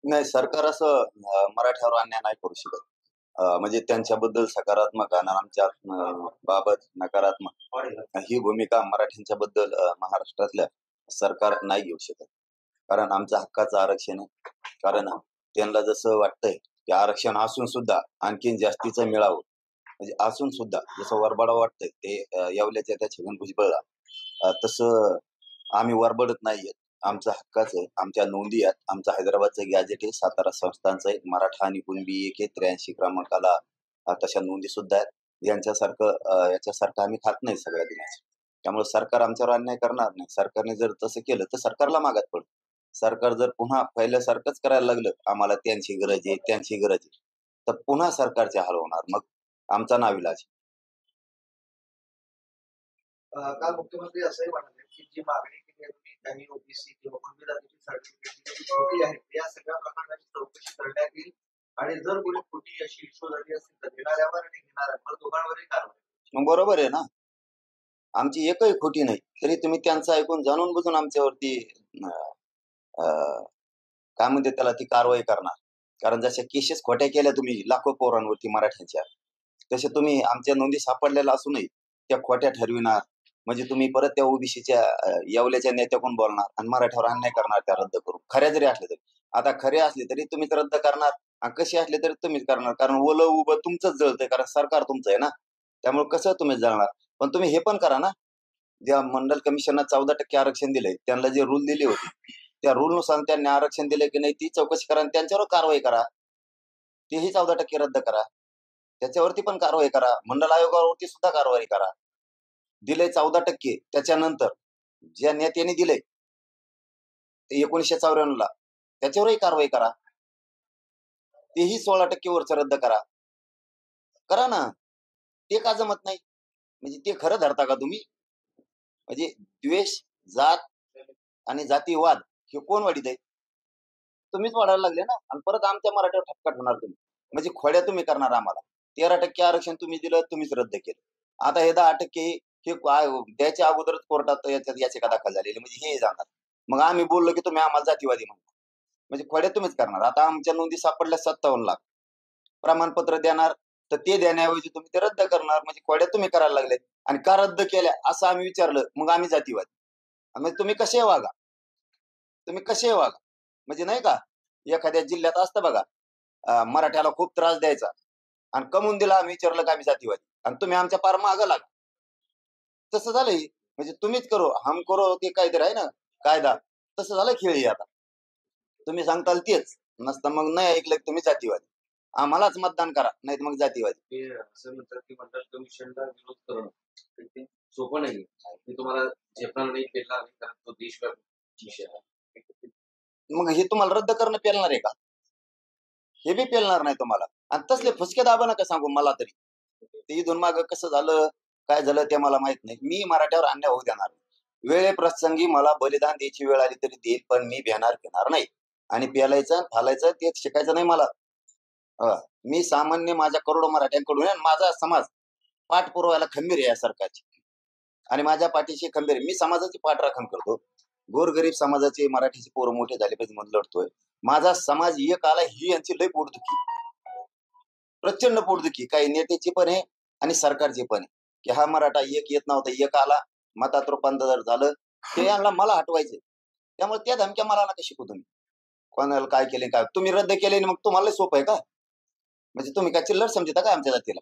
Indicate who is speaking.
Speaker 1: नाही, सरकार असं मराठ्यावर अन्याय नाही करू शकत. म्हणजे त्यांच्याबद्दल सकारात्मक आणि आमच्या बाबत नकारात्मक ही भूमिका मराठ्यांच्याबद्दल महाराष्ट्रातल्या सरकार नाही घेऊ शकत. कारण आमच्या हक्काचं आरक्षण आहे. कारण त्यांना जसं वाटतंय, की आरक्षण असून सुद्धा आणखीन जास्तीचं मिळावं. म्हणजे असून सुद्धा जसं वरबाड वाटतंय ते येवल्याच्या त्या छगन भुजबळला तसं आम्ही वरबडत नाहीये. आमचा हक्काचं आहे. आमच्या नोंदी आहेत. आमचं हैदराबादचं गॅझेट आहे. सातारा संस्थानचं आहे. मराठा आणि कुणबी एक आहे. 83 क्रमांकाला तशा नोंदी सुद्धा आहेत. याच्यासारखं आम्ही खात नाही सगळ्या दिवस. त्यामुळे सरकार आमच्यावर अन्याय करणार नाही. सरकारने जर तसं केलं तर सरकारला मागात पडू. सरकार जर पुन्हा पहिल्यासारखंच करायला लागलं, आम्हाला त्यांची गरज आहे, त्यांची गरज आहे, तर पुन्हा सरकारचे हाल होणार. मग आमचा नाईलाज.
Speaker 2: काल मुख्यमंत्री असंही म्हणाले की जी मागणी केली आहे तुम्ही काही ओबीसी किंवा कुणबी जातीची सर्टिफिकेट खोटी आहेत या सगळ्या प्रकरणाची चौकशी करण्यात येईल आणि जर कोणी खोटी अशी इश्यू झाली असतील तर देणाऱ्यावर आणि घेणाऱ्यावर दोघांवरही कारवाई.
Speaker 1: मग बरोबर आहे ना. आमची एकही खोटी नाही. तरी तुम्ही त्यांचं ऐकून जाणून बुजून आमच्यावरती अ, अ, काय म्हणते त्याला ती कारवाई करणार. कारण जशा केसेस खोट्या केल्या तुम्ही लाखो पोरांवरती मराठ्यांच्या, तसे तुम्ही आमच्या नोंदी सापडलेल्या असूनही त्या खोट्या ठरविणार. म्हणजे तुम्ही परत त्या ओबीसीच्या येवल्याच्या नेत्याकडून बोलणार आणि मराठ्यावर अन्याय करणार त्या रद्द करून. खऱ्या जरी असल्या तरी. आता खरे असले तरी तुम्हीच रद्द करणार आणि कसे असले तरी तुम्हीच करणार. कारण ओलं उभं तुमचंच जळतंय कारण सरकार तुमचं आहे ना. त्यामुळे कसं तुम्ही जळणार. पण तुम्ही हे पण करा ना, ज्या मंडल कमिशननं 14% आरक्षण दिलंय, त्यांना जे रूल दिले होते, त्या रूलनुसार त्यांनी आरक्षण दिलंय की नाही ती चौकशी करा आणि त्यांच्यावर कारवाई करा. तेही 14% रद्द करा. त्याच्यावरती पण कारवाई करा. मंडल आयोगावरती सुद्धा कारवाई करा. दिले 14% त्याच्यानंतर ज्या नेत्यांनी दिले ते 1994 ला त्याच्यावरही कारवाई करा. तेही 16% वरचं रद्द करा. करा ना. ते का जमत नाही? म्हणजे ते खरं धरता का तुम्ही? म्हणजे द्वेष, जात आणि जातीवाद हे कोण वाढीत आहे? तुम्हीच वाढायला लागले ना आणि परत आमच्या मराठीवर ठपका ठेवणार तुम्ही. म्हणजे खोड्या तुम्ही करणार आम्हाला. 13% आरक्षण तुम्ही दिलं, तुम्हीच रद्द केलं. आता हे 10% हे द्यायच्या अगोदरच कोर्टात याच्यात याचिका दाखल झालेली म्हणजे हे जाणार. मग आम्ही बोललो की तुम्ही आम्हाला जातीवादी म्हणता. म्हणजे खोड्या तुम्हीच करणार. आता आमच्या नोंदी सापडल्या 57 लाख. प्रमाणपत्र देणार, तर ते देण्याऐवजी तुम्ही ते रद्द करणार. म्हणजे खोड्या तुम्ही करायला लागले आणि का रद्द केल्या असं आम्ही विचारलं, मग आम्ही जातीवादी. मग तुम्ही कसे वागा? तुम्ही कसे वागा? म्हणजे नाही का, एखाद्या जिल्ह्यात असतं बघा, मराठ्याला खूप त्रास द्यायचा आणि कमवून दिला आम्ही विचारलं का आम्ही जातीवादी आणि तुम्ही आमच्या पार मागं लागा. तसं झालंय. म्हणजे तुम्हीच करो, हम करो ते काहीतरी आहे ना कायदा. तसं झालं खेळ हे आता. तुम्ही सांगताल तेच. नसतं मग नाही ऐकलं की तुम्ही जातीवादी. आम्हालाच मतदान करा, नाहीतर मग जातीवादी.
Speaker 2: ते असं म्हणतात की मंडळ कमिशनला विरोध करणं ते सोपं नाहीये. ते तुम्हाला झेपणार नाही, पेलणार नाही कारण तो देशव्यापी विषय आहे.
Speaker 1: मग हे तुम्हाला रद्द करणं पेलणार आहे का? हे बी पेलणार नाही तुम्हाला. आणि तसले फुसके दाबा नका सांगू मला तरी. ते इथून मागं कसं झालं, काय झालं ते मला माहित नाही. मी मराठ्यावर अन्याय होऊ देणार नाही. वेळेप्रसंगी मला बलिदान द्यायची वेळ आली तरी देईल, पण मी घेणार नाही. आणि पेलायचं, फालायचं ते शिकायचं नाही मला. मी सामान्य माझ्या करोडो मराठ्यांकडून आहे आणि माझा समाज पाठपुराव्याला खंबीर आहे या सरकारची. आणि माझ्या पाठीशी खंबीर आहे. मी समाजाची पाठराखण करतो. गोरगरीब समाजाचे मराठीचे पोरं मोठे झाले पाहिजे म्हणून लढतोय. माझा समाज एक आला ही यांची लय पोटदुखी. प्रचंड पोटदुखी. काही नेत्याची पण आहे आणि सरकारची पण आहे. की हा मराठा एक येत नव्हता, एक आला, मतात रूपांतर झालं. ते यांना मला हटवायचे. त्यामुळे त्या धमक्या मला नका शिकू तुम्ही. कोणाला काय केले काय? तुम्ही रद्द केले मग तुम्हाला सोपं आहे का? म्हणजे तुम्ही काय चिल्लर समजता का आमच्या जातीला?